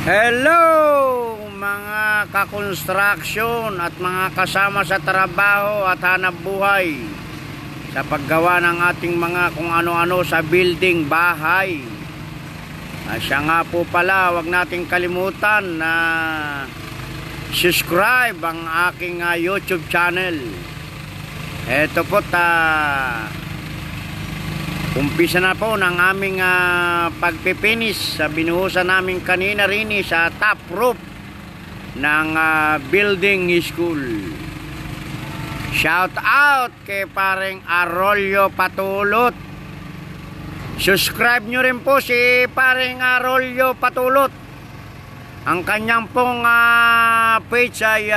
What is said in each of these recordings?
Hello mga ka-construction at mga kasama sa trabaho at hanap buhay sa paggawa ng ating mga kung ano-ano sa building, bahay. Siya nga po pala, wag nating kalimutan na subscribe ang aking YouTube channel. Ito po umpisa na po ng aming pagpipinis sa binuhusan namin kanina rin sa top roof ng building school. Shout out kay paring Arroyo Patulot. Subscribe nyo rin po si paring Arroyo Patulot. Ang kanyang pong page ay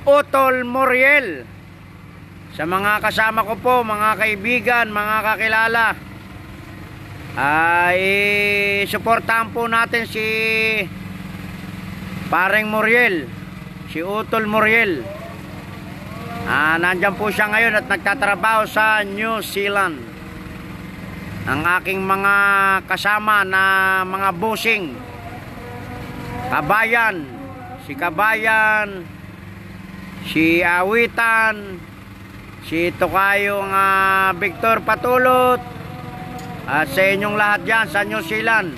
Utol Moriel. Sa mga kasama ko po, mga kaibigan, mga kakilala, ay suportahan po natin si paring Moriel, si Utol Moriel. Nandyan po siya ngayon at nagtatrabaho sa New Zealand. Ang aking mga kasama na mga bossing, Kabayan, si Awitan, si Tokayong Victor Patulot, at sa inyong lahat dyan sa New Zealand,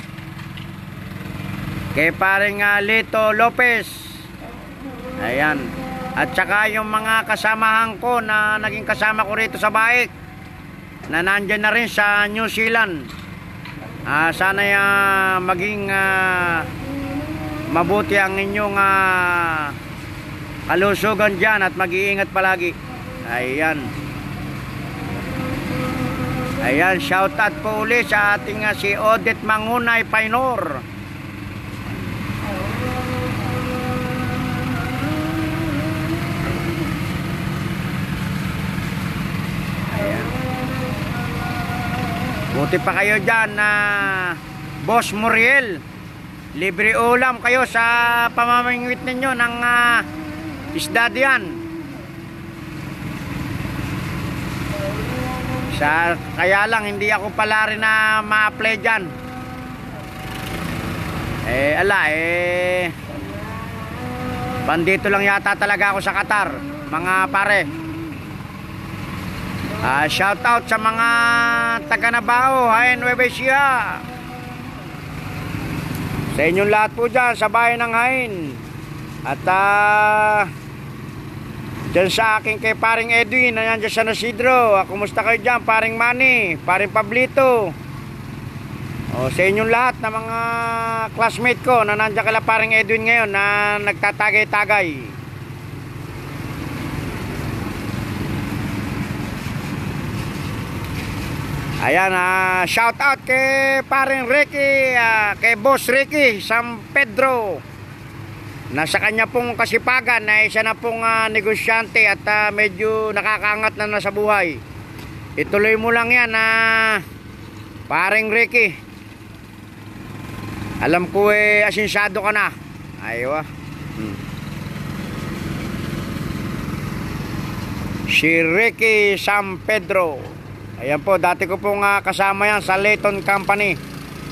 kay paring Lito Lopez, ayan, at saka yung mga kasamahan ko na naging kasama ko rito sa Baik na nandyan na rin sa New Zealand. Sana maging mabuti ang inyong kalusugan dyan at mag-iingat palagi. Ayan. Ayan, shoutout po ulit sa ating si Odette Mangunay Painor. Ayan. Buti pa kayo dyan na Boss Moriel. Libre ulam kayo sa pamamingwit ninyo ng isda diyan. Kaya lang hindi ako pala rin na ma-apply dyan. Bandito lang yata talaga ako sa Qatar, mga pare. Shout out sa mga taga Nabao, Hain, Nueva Ecija. Sa inyong lahat po dyan sa bayan ng Hain. At dyan sa akin kay paring Edwin, nandiyan sa Nasidro. Kumusta kayo dyan, paring Manny, paring Pablito? Sa inyong lahat na mga classmate ko na nandiyan kala paring Edwin ngayon na nagtatagay-tagay. Ayan, shout out kay paring Ricky, kay Boss Ricky San Pedro. Nasa kanya pong kasipagan na isa na pong negosyante at medyo nakakaangat na sa buhay. Ituloy mo lang yan paring Ricky. Alam ko asinsado ka na. Aywa. Si Ricky San Pedro. Ayan po, dati ko pong kasama yan sa Layton Company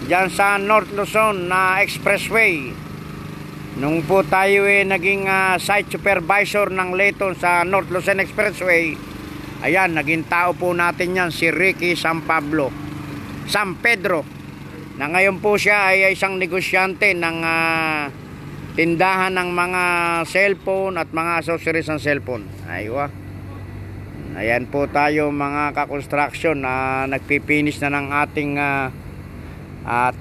dyan sa North Luzon na Expressway. Nung po tayo naging site supervisor ng Layton sa North Luzon Expressway, ayan, naging tao po natin yan si Ricky San Pedro, na ngayon po siya ay isang negosyante ng tindahan ng mga cellphone at mga accessories ng cellphone. Aywa. Ayan po tayo mga ka-construction na nagpipinish na ng ating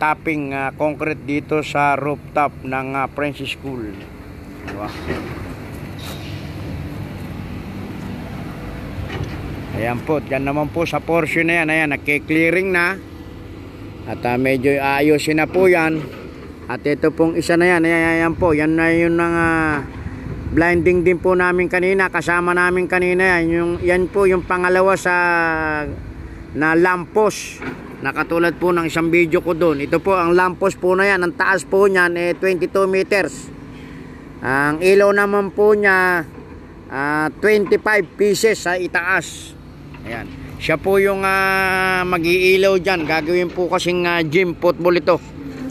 topping concrete dito sa rooftop ng French School. Diba? Ayan po, dyan naman po sa portion na yan. Ayan, nagke-clearing na. At medyo ayusin na po yan. At ito pong isa na yan. Ayan po, yan na yun ng blinding din po namin kanina. Kasama namin kanina yan. Yan po yung pangalawa na lampos. Nakatulad po ng isang video ko doon. Ito po ang lampos po na yan. Ang taas po niyan 22 meters. Ang ilaw naman po niya 25 pieces sa itaas. Ayan. Siya po yung mag-iilaw dyan. Gagawin po kasing gym football ito.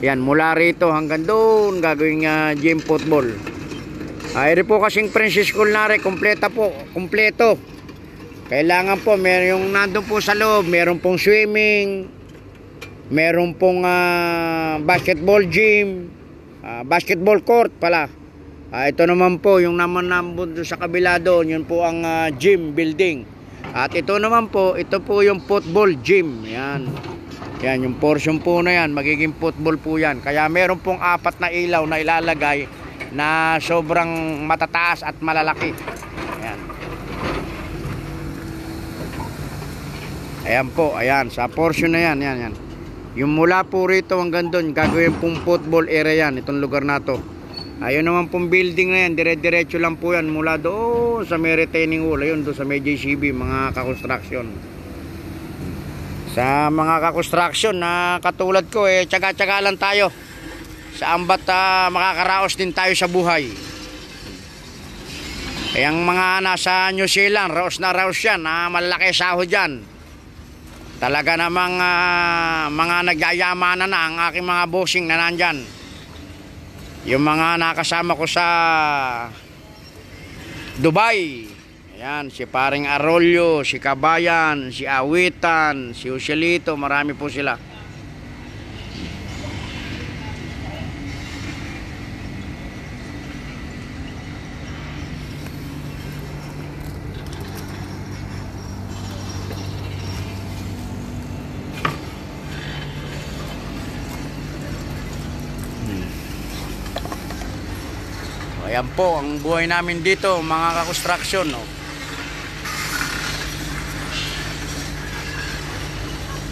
Yan, mula rito hanggang doon gagawing gym football. Ay po kasing Princess School na rin, kumpleto. Kailangan po, meron yung nandun po sa loob, meron pong swimming, meron pong basketball gym, basketball court pala. Ito naman po, yung naman sa kabila doon, yun po ang gym building. At ito naman po, ito po yung football gym. Yan. Yan, yung portion po na yan, magiging football po yan. Kaya meron pong 4 na ilaw na ilalagay na sobrang matataas at malalaki. Ayan. Ayan po, ayan, sa portion na yan, yan. Yung mula po rito hanggang doon, gagawin pong football area yan, itong lugar na to. Ayun naman pong building na yan, dire-diretso lang po yan mula doon sa may retaining wall, ayun doon sa may JCB, mga ka-construction. Sa mga ka-construction na katulad ko, tsaga-tsaga lang tayo. Sa ambat makakaraos din tayo sa buhay. Yung mga nasa New Zealand, raos na raos yan, malaki sahod yan. Talaga namang mga nagyayamanan na ang aking mga bossing na nandyan. Yung mga nakasama ko sa Dubai, ayan, si Paring Arroyo, si Kabayan, si Awitan, si Ucielito, marami po sila. Ayan po ang buhay namin dito, mga ka-construction, no?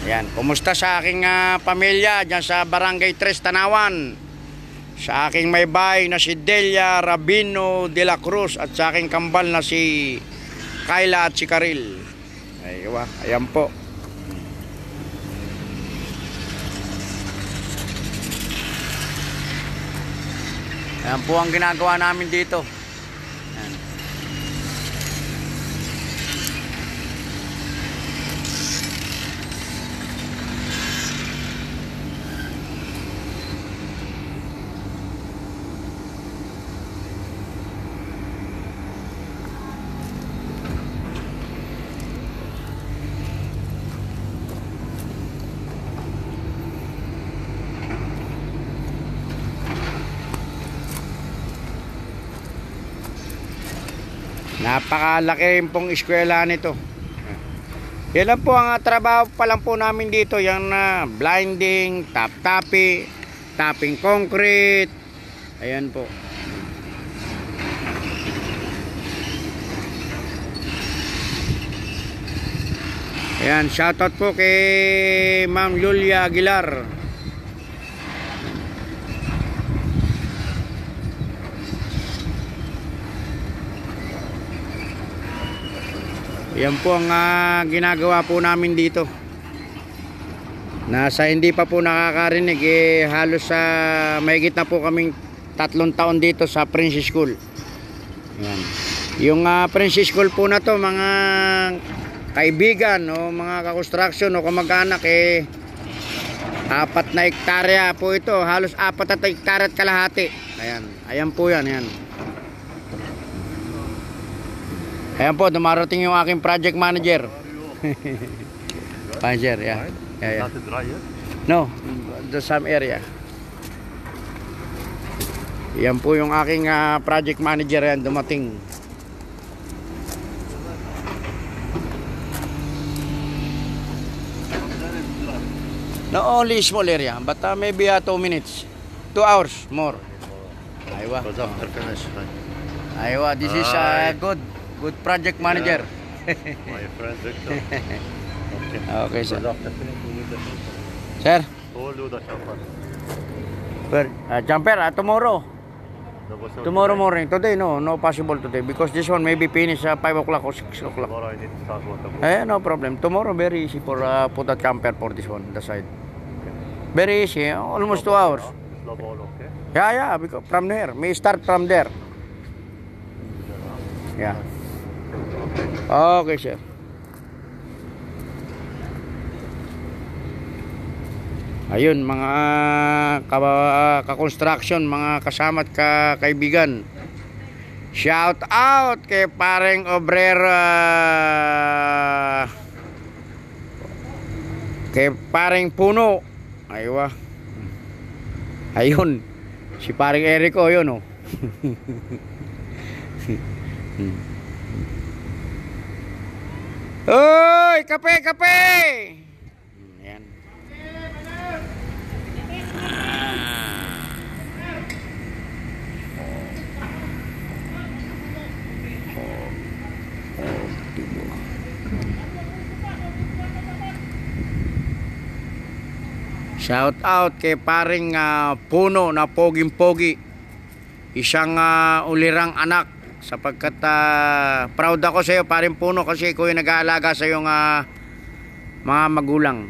Ayan, kumusta sa aking pamilya dyan sa Barangay 3 Tanawan, sa aking may bahay na si Delia Rabino de la Cruz at sa aking kambal na si Kayla at si Karil. Ayan po. Ayan po ang ginagawa namin dito. Ayan. Napakalaki rin pong eskwela nito. Yan lang po ang trabaho pa lang po namin dito. Yung blinding, tapping concrete. Ayan po. Ayan, shoutout po kay Ma'am Julia Aguilar. Yan po ang ginagawa po namin dito. Nasa hindi pa po nakakarinig, halos sa mahigit na po kaming 3 taon dito sa Princess School. Yan. Yung Princess School po na to, mga kaibigan o mga ka-construction o kamag-anak, 4 na hektarya po ito. Halos 4 na hektarya at kalahati. Ayan, ayan po yan, yan. Ayan po, dumarating yung aking project manager. Manager, yeah. Yeah. No, the some area. Yan po yung aking project manager, yan, dumating. No, only small area, but maybe 2 minutes. 2 hours more. Aywa. Aywa, this is good project manager. My friend Victor. Okay, sir. Sir? Who will do the jumper? Jumper, tomorrow. Tomorrow morning. Today, no possible today because this one may be finished 5 o'clock or 6 o'clock. Tomorrow I need to start work. No problem. Tomorrow very easy for put a jumper for this one, the side. Very easy, almost 2 hours. Slow ball, okay? Yeah, because from there, may start from there. Yeah. Okay, sir. Ayun, mga ka-construction, mga kasama at kaibigan. Shout out kay paring Obrera, kay paring Puno. Aywa. Ayun, si paring Erico, yun oh. Oy, kape, kape! Ayan. Shout out kay paring Puno na poging-pogi. Isang ulirang anak, sapagkat proud ako sa iyo paring Puno, kasi ikaw yung nag-aalaga sa iyong mga magulang.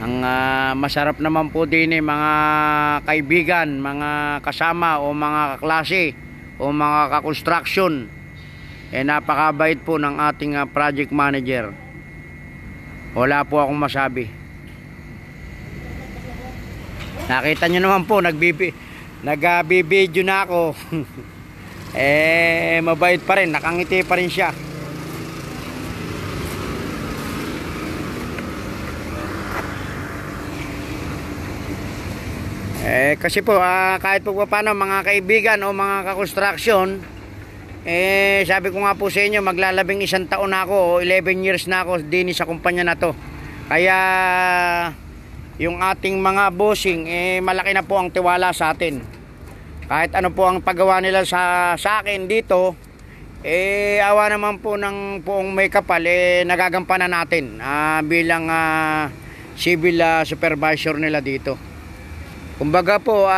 Ang masarap naman po din mga kaibigan, mga kasama o mga kaklase o mga ka-construction, napakabait po ng ating project manager. Wala po akong masabi. Nakita nyo naman po, nagbibideo na ako. Mabait pa rin, nakangiti pa rin siya. Kasi po kahit po paano mga kaibigan o mga ka-construction, sabi ko nga po sa inyo, maglalabing 1 taon na ako o 11 years na ako din sa kumpanya na to. Kaya yung ating mga bossing, malaki na po ang tiwala sa atin. Kahit ano po ang paggawa nila sa akin dito, awa naman po ng poong may kapal, nagagampanan natin bilang civil supervisor nila dito. Kumbaga po,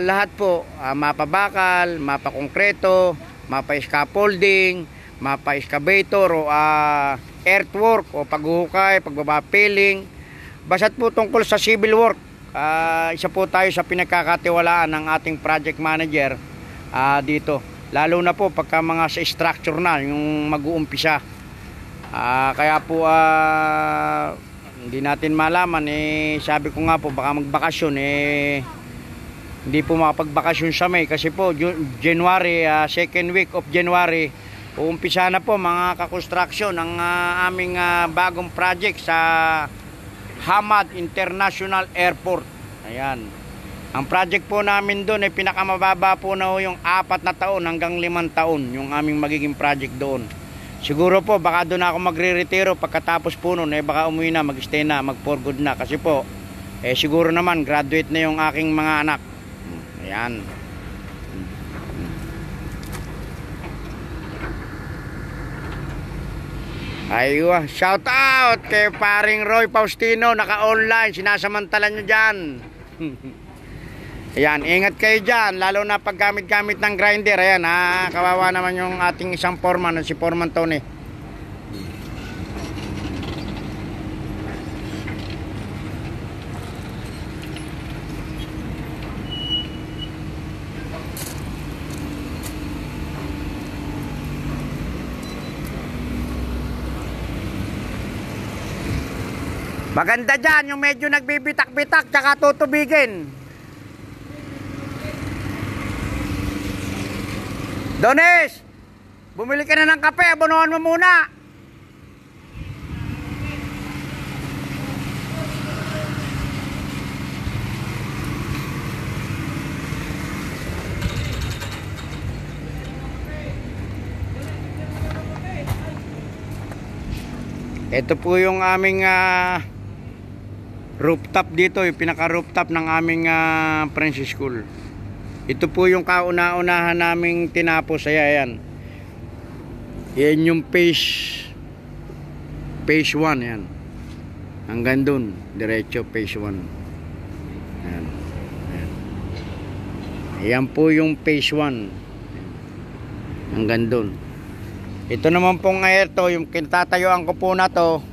lahat po, mapabakal, mapakongkreto, mapa-scaffolding, mapa-excavator o earthwork o paghuhukay, pagbabapiling. Basta't po tungkol sa civil work, isa po tayo sa pinagkakatiwalaan ng ating project manager dito. Lalo na po pagka mga sa structure na, yung mag-uumpisa. Kaya po hindi natin malaman, sabi ko nga po baka magbakasyon, hindi po makapagbakasyon sa May, kasi po January, second week of January, uumpisa na po mga ka-construction ang aming bagong project sa Hamad International Airport. Ayan. Ang project po namin doon ay pinakamababa po na yung 4 na taon hanggang 5 taon yung aming magiging project doon. Siguro po baka doon ako magre-retiro pagkatapos po noon, baka umuwi na, mag-stay na, mag-for good na, kasi po siguro naman graduate na yung aking mga anak. Ayan. Aywa, shout out kay paring Roy Faustino, naka-online, sinasamantala nyo dyan. Ayan, ingat kayo dyan, lalo na pag gamit-gamit ng grinder. Ayan kawawa naman yung ating isang foreman, si Foreman Tony. Maganda dyan yung medyo nagbibitak-bitak tsaka tutubigin. Donis, bumili ka na ng kape, abonohan mo muna. Ito po yung aming rooftop dito, yung pinaka rooftop ng aming French School. Ito po yung kauna-unahan naming tinapos. Ayan. Yan yung phase 1 yan. Hanggang dun, diretso phase 1. Ayan. Ayan. Ayan po yung phase 1. Hanggang dun. Ito naman pong ito, yung kintatayuan ko po na to.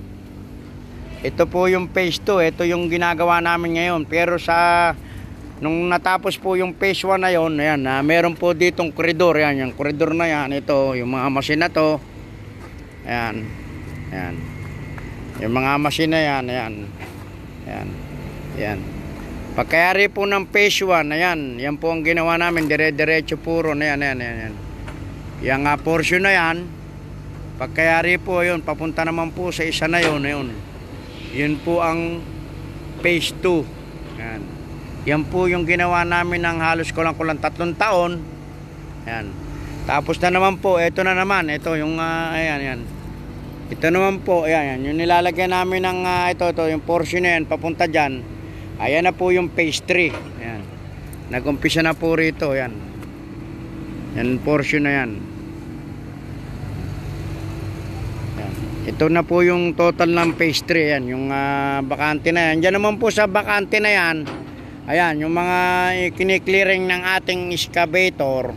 Ito po yung phase 2. Ito yung ginagawa namin ngayon. Pero sa nung natapos po yung phase 1 na yon, ayan, meron po ditong koridor, yan, yung koridor na yan, ito, yung mga machine na to, ayan, ayan, yung mga machine na yan, ayan, ayan, ayan. Pagkayari po ng phase 1, ayan, yan po ang ginawa namin, dire-diretso puro na yan, ayan, ayan, ayan. Yung portion na yan, pagkayari po yun, papunta naman po sa isa na yun, yun. Yun po ang phase 2. Yan. Yan po yung ginawa namin ng halos kulang-kulang 3 taon. Yan. Tapos na naman po, ito na naman, ito yung ayan, yan. Ito naman po, ayan, yan. Yung nilalagyan namin ng ito, yung portion na yan, papunta dyan. Ayan na po yung phase 3. Yan. Nag-umpisa na po rito, yan. Yan portion na yan. Ito na po yung total ng phase 3, yan, yung bakante na yan. Diyan naman po sa bakante na yan, ayan, yung mga kiniklearing ng ating excavator,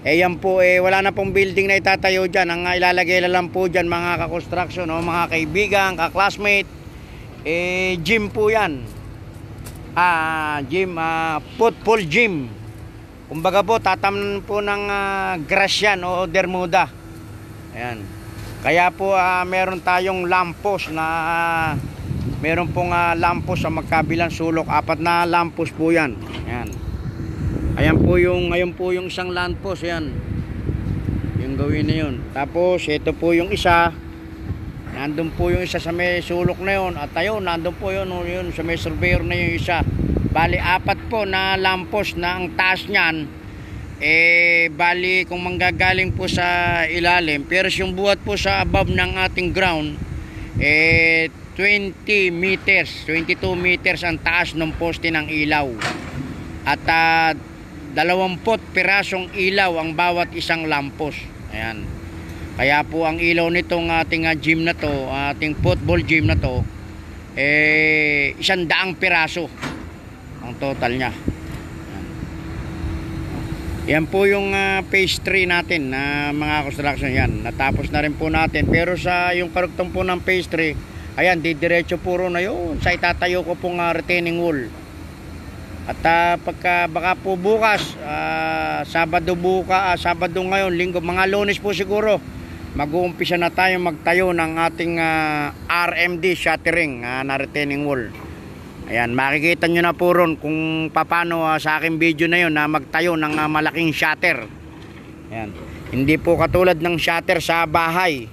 yan po, wala na pong building na itatayo dyan. Ang ilalagay lang po dyan, mga ka-construction, mga kaibigan, ka-classmate, gym po yan. Gym, football gym. Kumbaga po, tatam po ng grass yan o Bermuda. Ayan. Kaya po meron tayong lampos na meron pong lampos sa magkabilang sulok, 4 na lampos po 'yan. Ayan. Ayan po yung isang lampos 'yan. Yung gawin na 'yon. Tapos ito po yung isa. Nandun po yung isa sa may sulok na 'yon at ayun, nandun po yun sa may surveyor na yung isa. Bali 4 po na lampos na ang taas niyan. Bali kung manggagaling po sa ilalim, pero yung buhat po sa above ng ating ground 20 meters 22 meters ang taas ng poste ng ilaw at 20 pirasong ilaw ang bawat isang lampos. Ayan. Kaya po ang ilaw nitong ating gym na to, ating football gym na to, 100 piraso ang total nya. Yan po yung phase 3 natin na mga construction yan. Natapos na rin po natin. Pero sa yung karugtong po ng phase 3, ayan, didiretso puro na yun. Sa itatayo ko pong retaining wall. At baka po bukas, Sabado ngayon, Linggo, mga Lunes po siguro, mag-uumpisa na tayo magtayo ng ating RMD shuttering na retaining wall. Ayan, makikita nyo na po ron kung paano sa aking video na yun na magtayo ng malaking shutter. Ayan. Hindi po katulad ng shutter sa bahay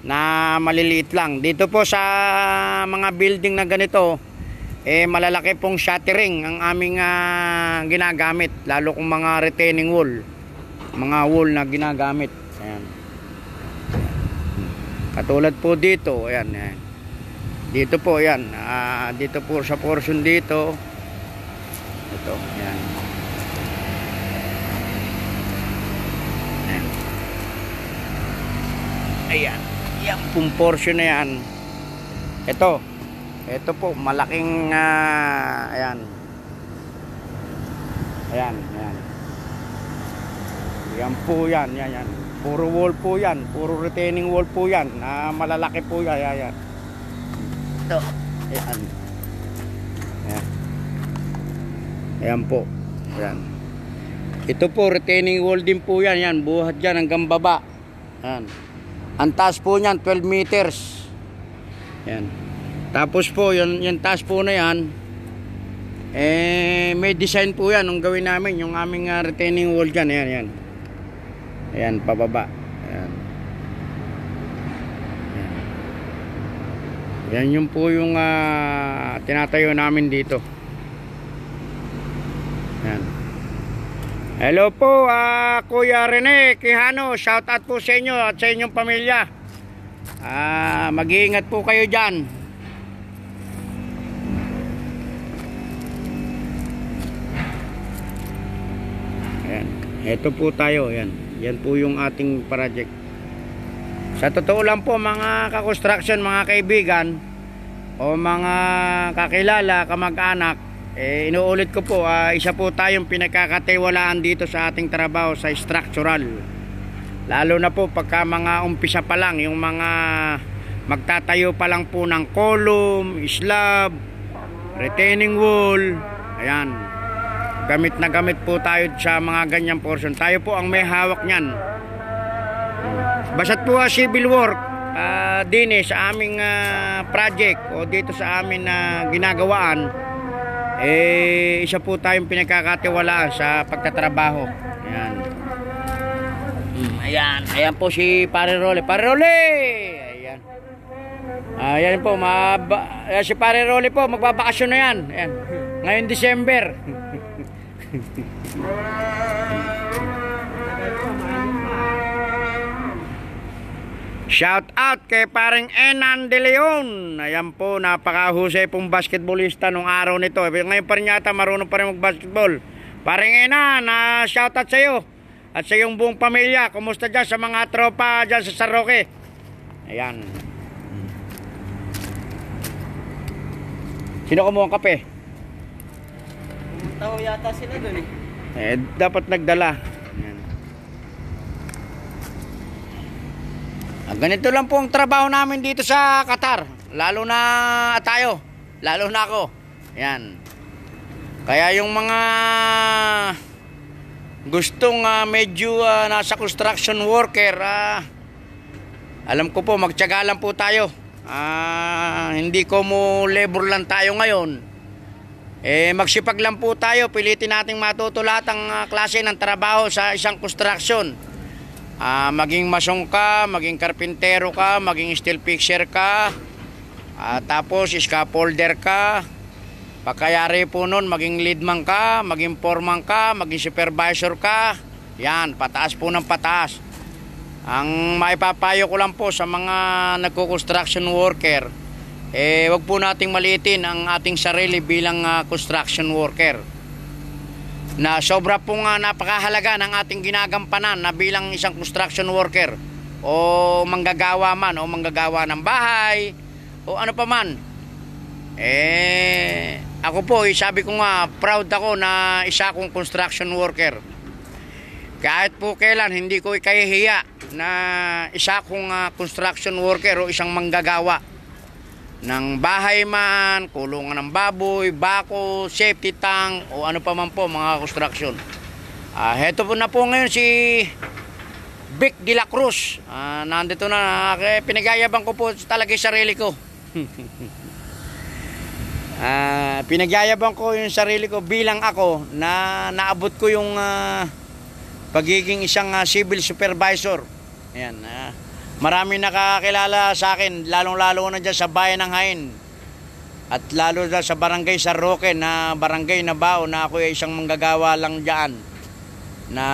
na maliliit lang. Dito po sa mga building na ganito, malalaki pong shuttering ang aming ginagamit. Lalo kung mga retaining wall. Mga wall na ginagamit. Ayan. Katulad po dito, ayan, ayan. Dito po yan, dito po sa portion dito. Ito, yan. Ayan, yan pong portion na yan. Ito po, malaking, ayan. Ayan, ayan. Yan po yan, yan, yan. Puro wall po yan, puro retaining wall po yan. Malalaki po yan, ayan. Ito, ayan. Ayan. Ayan po. Ayan. Ito po, retaining wall din po yan. Yan, buhat dyan hanggang baba. Ayan. Ang taas po niyan, 12 meters. Ayan. Tapos po, yung taas po na yan, may design po yan. Ang gawin namin, yung aming retaining wall dyan. Ayan, ayan. Ayan, pababa. Ayan. Yan yung po yung tinatayo namin dito. Yan. Hello po, Kuya Rene Quijano, shout out po sa inyo at sa inyong pamilya. Mag-iingat po kayo dyan. Ayan. Ito po tayo, yan. Yan po yung ating project. Sa totoo lang po mga ka-construction, mga kaibigan o mga kakilala, kamag-anak, inuulit ko po, isa po tayong pinagkakatiwalaan dito sa ating trabaho sa structural. Lalo na po pagka mga umpisa pa lang, yung mga magtatayo pa lang po ng column, slab, retaining wall, ayan. gamit na gamit po tayo sa mga ganyang portion. Tayo po ang may hawak niyan. Basta't po civil work din sa aming project o dito sa amin na ginagawaan, isa po tayong pinagkakatiwalaan sa pagtatrabaho. Ayan. Ayan po si Pare Rolly. Pare Rolly! Ayan. Ayan po, si Pare Rolly po, magbabakasyon na yan. Ayan. Ngayon December. Shout out kay pareng Enan De Leon. Ayan po, napakahusay pong basketballista nung araw nito. Ngayon pa rin yata marunong pa rin mag-basketball. Pareng Enan, shout out sa iyo at sa iyong buong pamilya. Kumusta dyan sa mga tropa dyan sa San Roque? Ayan. Sino kumuha ang kape? Tao yata sila dun Dapat nagdala. Ganito lang po ang trabaho namin dito sa Qatar. Lalo na tayo. Lalo na ako. Yan. Kaya yung mga gustong medyo nasa construction worker, alam ko po, magtiyaga lang po tayo. Hindi ko mo labor lang tayo ngayon. Magsipag lang po tayo. Pilitin nating matuto lahat ang klase ng trabaho sa isang construction. Maging masong ka, maging karpintero ka, maging steel fixer ka, tapos scaffolder ka, pagkayari po nun, maging leadman ka, maging foreman ka, maging supervisor ka. Yan, pataas po ng pataas. Ang maipapayo ko lang po sa mga nagko-construction worker, wag po nating maliitin ang ating sarili bilang construction worker. Na sobra pong napakahalaga ng ating ginagampanan na bilang isang construction worker o manggagawa man o manggagawa ng bahay o ano pa man. Ako po, sabi ko nga, proud ako na isa akong construction worker. Kahit po kailan hindi ko ikahihiya na isa akong construction worker o isang manggagawa ng bahay man, kulungan ng baboy, bako, safety tank o ano pa man po mga construction. Heto po na po ngayon si Vic de la Cruz. Nandito na, pinagayabang ko po talaga yung sarili ko. Pinagyayabang ko yung sarili ko bilang ako na naabot ko yung pagiging isang civil supervisor. Ayan. Marami nakakilala sa akin, lalong-lalo na dyan sa bayan ng Hain. At lalo na sa barangay San Roque na barangay na bao na ako ay isang manggagawa lang dyan. Na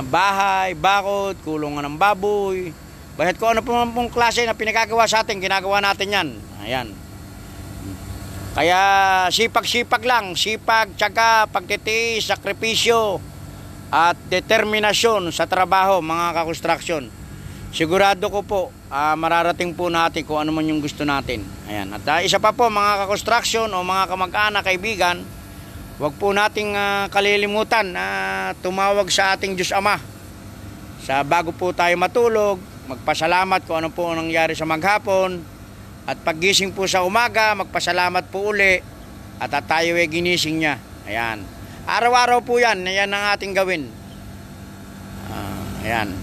bahay, bakod, kulungan ng baboy. Bahit ko ano pong klase na pinagagawa sa atin, ginagawa natin yan. Ayan. Kaya sipag-sipag lang, sipag, tiyaga, pagtitiis, sakripisyo at determinasyon sa trabaho mga kakonstruksyon. Sigurado ko po, mararating po natin kung ano man yung gusto natin. Ayan. At isa pa po mga kakonstruksyon o mga kamag-anak, kaibigan, huwag po nating kalilimutan na tumawag sa ating Diyos Ama. Sa bago po tayo matulog, magpasalamat kung ano po nangyari sa maghapon. At paggising po sa umaga, magpasalamat po uli. At tayo ay ginising niya. Ayan. Araw-araw po yan. Yan ang ating gawin. Ayan.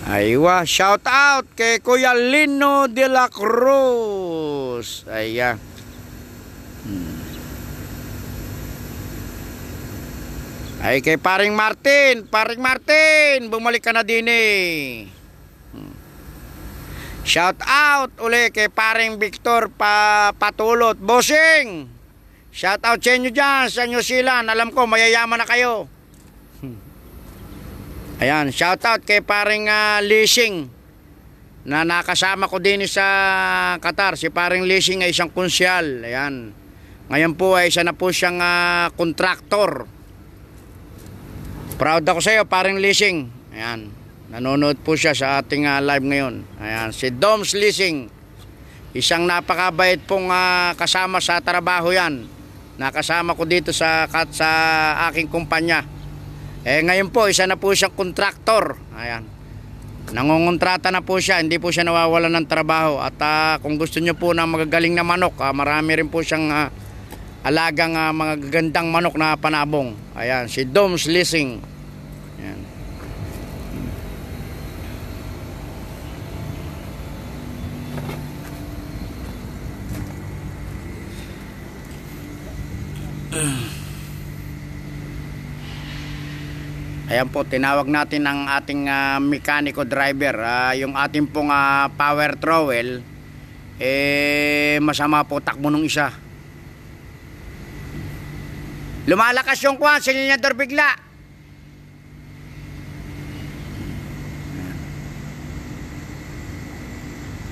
Aywa, shout out kay Kuya Lino de la Cruz. Ayan. Ay kay Paring Martin, bumalik ka na din eh. Shout out uli kay Paring Victor Patulot. Bossing, shout out sa inyo dyan sa New Zealand. Alam ko mayayaman na kayo. Ayan, shout out kay Paring Leasing na nakasama ko din sa Qatar. Si Paring Leasing ay isang konsyal. Ayan. Ngayon po ay isa na po siyang kontraktor. Proud ako sa iyo, Paring Leasing. Ayan. Nanonood po siya sa ating live ngayon. Ayan, si Doms Leasing. Isang napakabait pong kasama sa trabaho yan. Nakasama ko dito sa aking kumpanya. Ngayon po, isa na po siyang kontraktor. Ayan. Nangungontrata na po siya, hindi po siya nawawalan ng trabaho. At kung gusto nyo po ng magagaling na manok, marami rin po siyang alagang mga gagandang manok na panabong. Ayan, si Doms Leasing. Ayan. Ayan po, tinawag natin ang ating mekaniko driver. Yung ating pong power trowel, masama po takbo nung isa. Lumalakas yung kwan, silinyador bigla.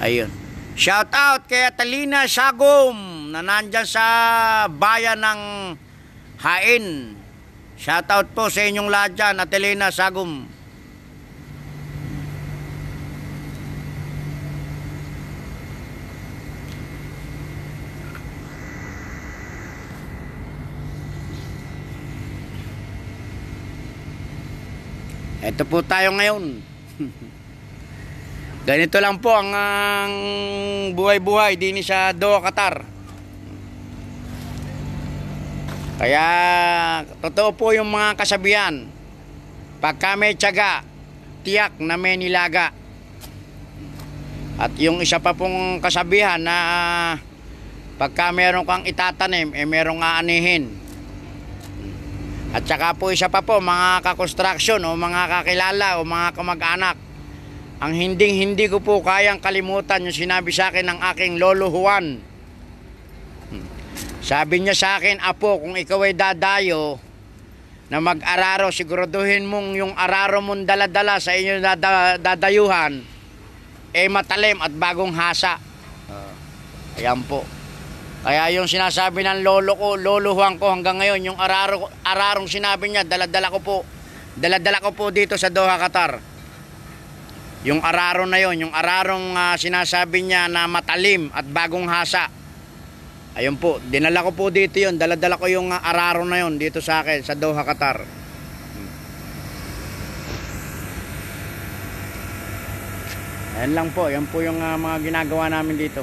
Ayun. Shout out kay Atalina Sagom na nandyan sa bayan ng Hain. Shout out po sa inyong lahat dyan, Atalina Sagom. Ito po tayo ngayon. Ganito lang po ang buhay-buhay din sa Doha, Qatar. Kaya totoo po yung mga kasabihan. Pagka may tiyaga, tiyak na may nilaga. At yung isa pa pong kasabihan na pagka meron kang itatanim, merong aanihin. At saka po isa pa po, mga ka-construction o mga kakilala o mga kamag-anak, ang hindi ko po kayang kalimutan yung sinabi sa akin ng aking lolo Juan. Sabi niya sa akin, Apo, kung ikaw ay dadayo na mag-araro, siguraduhin mong yung araro mong dala-dala sa inyo dadayuhan matalim at bagong hasa. Ayan po. Kaya yung sinasabi ng lolo ko, lolo Juan ko hanggang ngayon, yung ararong sinabi niya, dala-dala ko po dito sa Doha, Qatar. Yung araro na yon, yung ararong sinasabi niya na matalim at bagong hasa. Ayun po, dinala ko po dito yun. Dala-dala ko yung araro na yun dito sa akin, sa Doha, Qatar. Ayan lang po, yan po yung mga ginagawa namin dito.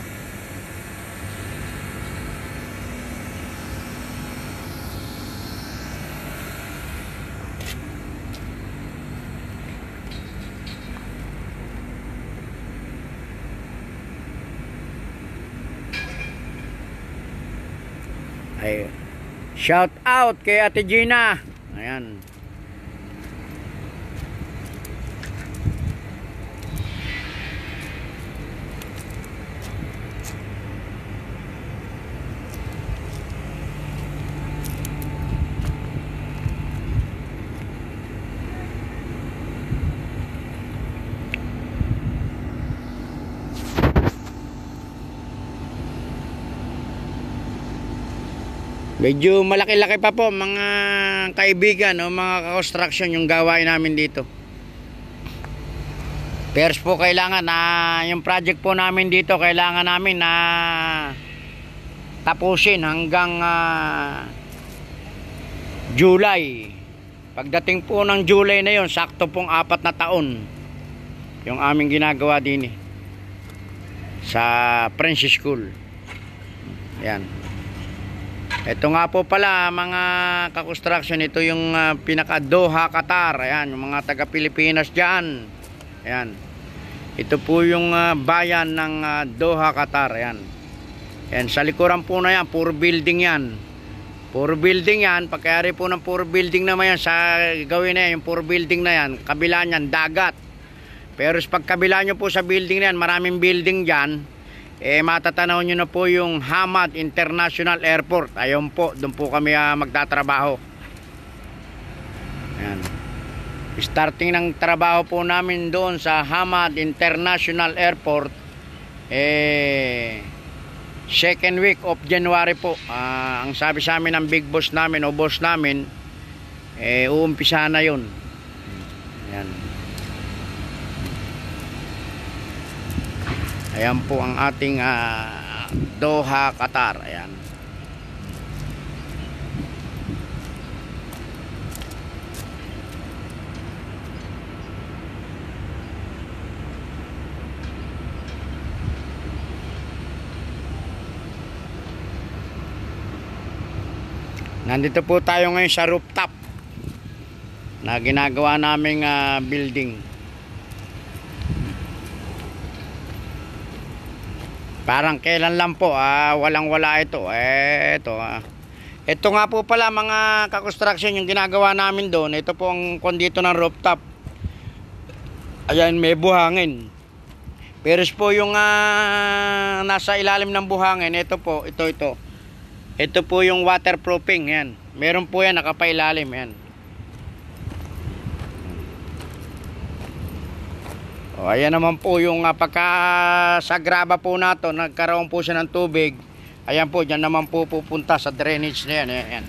Ay, shout out kay Ate Gina. Ayan. Medyo malaki-laki pa po mga kaibigan o mga ka-construction yung gawain namin dito. Pero po kailangan na yung project po namin dito kailangan namin na tapusin hanggang July. Pagdating po ng July na yon, sakto pong 4 na taon yung aming ginagawa din sa French School. Yan. Ito nga po pala mga ka-construction, ito yung pinaka Doha, Qatar. Ayan, yung mga taga Pilipinas dyan. Ayan. Ito po yung bayan ng Doha, Qatar. Ayan. Ayan, sa likuran po na yan, puro building yan. Puro building yan. Pagkayari po ng puro building naman yan, sa gawin na yan, yung puro building na yan, kabila niyan, dagat. Pero pag kabila nyo po sa building na yan, maraming building dyan, matatanaw nyo na po yung Hamad International Airport. Ayun po, doon po kami magtatrabaho. Ayan. Starting ng trabaho po namin doon sa Hamad International Airport, second week of January po. Ang sabi sa amin ng big boss namin o boss namin, uumpisa na yun. Ayan. Ayan po ang ating Doha, Qatar. Ayan. Nandito po tayo ngayon sa rooftop na ginagawa naming building. Parang kailan lang po, walang wala ito. Ito nga po pala mga ka-construction yung ginagawa namin doon. Ito po ang kondito ng rooftop. Ayan, may buhangin. Pero po yung nasa ilalim ng buhangin, ito po, ito. Ito po yung waterproofing, yan. Meron po yan nakapailalim, yan. O, ayan naman po yung pagka sa graba po nato, nagkaroon po siya ng tubig. Ayan po, dyan naman po pupunta sa drainage na yan, yan.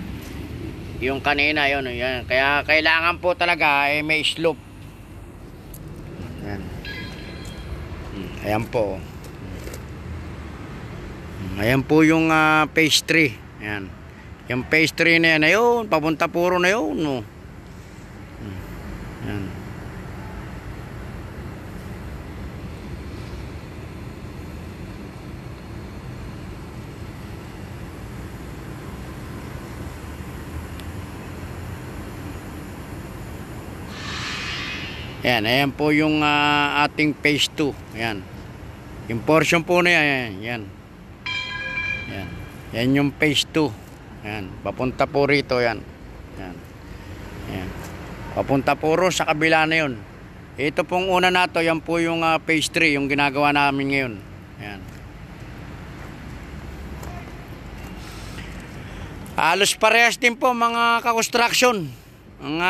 Yung kanina, yun, yan. Kaya kailangan po talaga may slope. Yan. Ayan po. Ayan po yung phase 3. Ayan. Yung phase 3 na yan, ayun, papunta puro na yun. No? Ayan. Ayan, ayan po yung ating phase 2. Ayan. Yung portion po na yan, yan. Yan. Yan yung phase 2. Yan. Papunta po rito yan. Yan. Yan. Papunta po ro sa kabila na yun. Ito pong una nato, yan po yung phase 3, yung ginagawa namin ngayon. Yan. Halos parehas din po mga ka-construction. Ang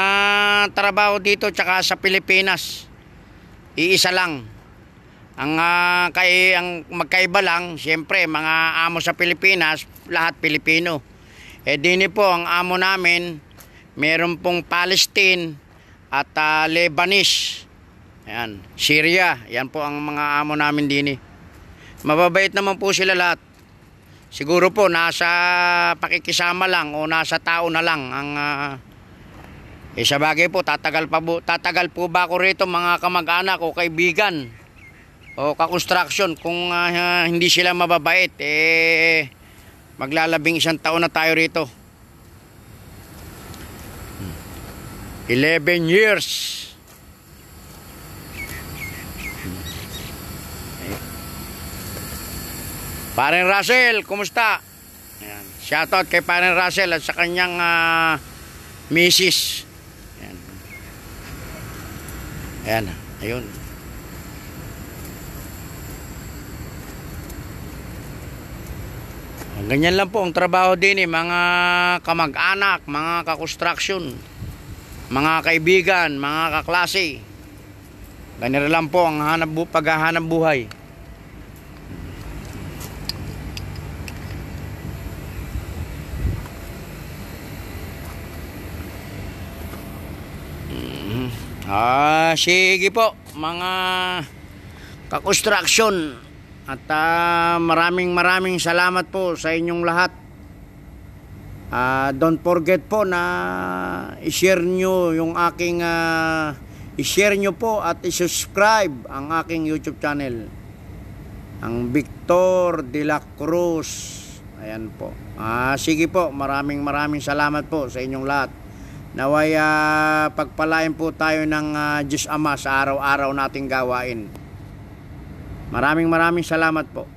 trabaho dito tsaka sa Pilipinas. Iisa lang. Ang magkaiba lang, siyempre, mga amo sa Pilipinas, lahat Pilipino. Dini po, ang amo namin, meron pong Palestine at Lebanese. Ayan, Syria. Yan po ang mga amo namin dini. Mababait naman po sila lahat. Siguro po, nasa pakikisama lang o nasa tao na lang ang... sa bagay po, tatagal po ba ako rito mga kamag-anak o kaibigan o ka-construction kung hindi sila mababait, maglalabing 1 taon na tayo rito. 11 years. Paring Russell, kumusta? Ayan. Shoutout kay Paring Russell at sa kanyang misis. Ayan. Ayan, ayun. Ganyan lang po ang trabaho din mga kamag-anak, mga ka-construction, mga kaibigan, mga kaklase. Ganyan lang po ang paghahanap buhay. Sige po mga ka-construction at maraming salamat po sa inyong lahat. Don't forget po na i-share nyo yung aking i-share nyo po at i-subscribe ang aking YouTube channel, ang Victor de la Cruz. Ayan po. Sige po, maraming salamat po sa inyong lahat. Naway pagpalain po tayo ng Diyos Ama sa araw-araw nating gawain. Maraming salamat po.